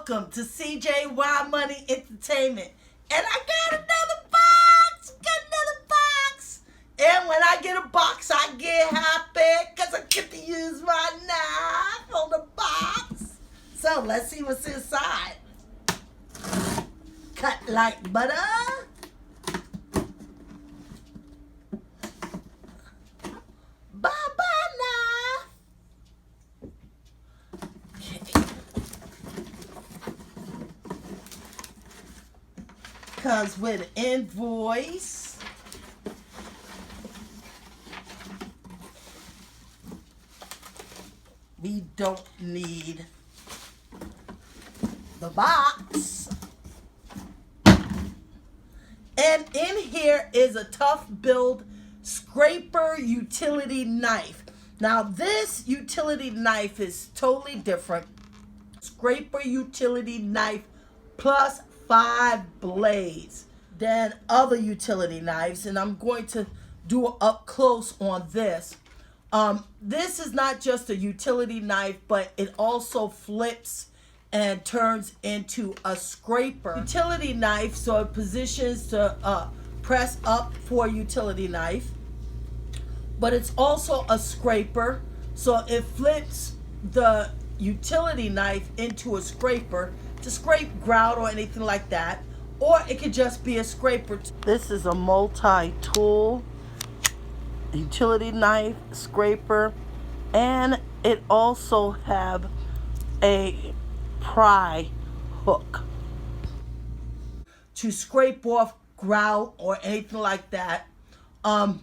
Welcome to CJY Money Entertainment. And I got another box. And when I get a box, I get happy because I get to use my knife on the box. So let's see what's inside. Cut like butter. Bye-bye knife. Okay. Comes with an invoice. We don't need the box. And in here is a Toughbuilt scraper utility knife. Now this utility knife is totally different. Scraper utility knife plus 5 blades than other utility knives, and I'm going to do an up close on this. This is not just a utility knife, but it also flips and turns into a scraper utility knife, so it positions to press up for a utility knife, but it's also a scraper, so it flips the utility knife into a scraper to scrape grout or anything like that, or it could just be a scraper. This is a multi-tool utility knife, scraper, and it also have a pry hook to scrape off grout or anything like that. It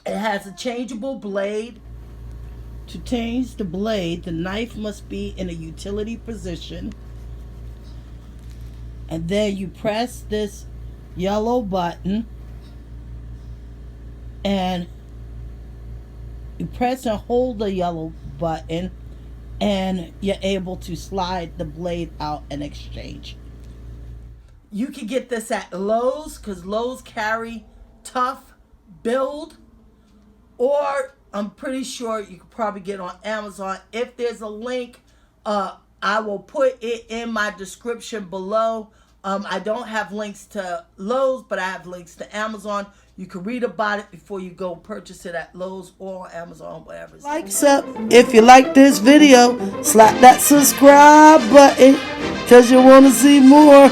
has a changeable blade. To change the blade, the knife must be in a utility position, and then you press this yellow button, and you press and hold the yellow button, and you're able to slide the blade out and exchange. You can get this at Lowe's, because Lowe's carry Toughbuilt, or I'm pretty sure you could probably get on Amazon. If there's a link, I will put it in my description below. I don't have links to Lowe's, but I have links to Amazon. You can read about it before you go purchase it at Lowe's or Amazon, whatever. If you like this video, slap that subscribe button because you want to see more.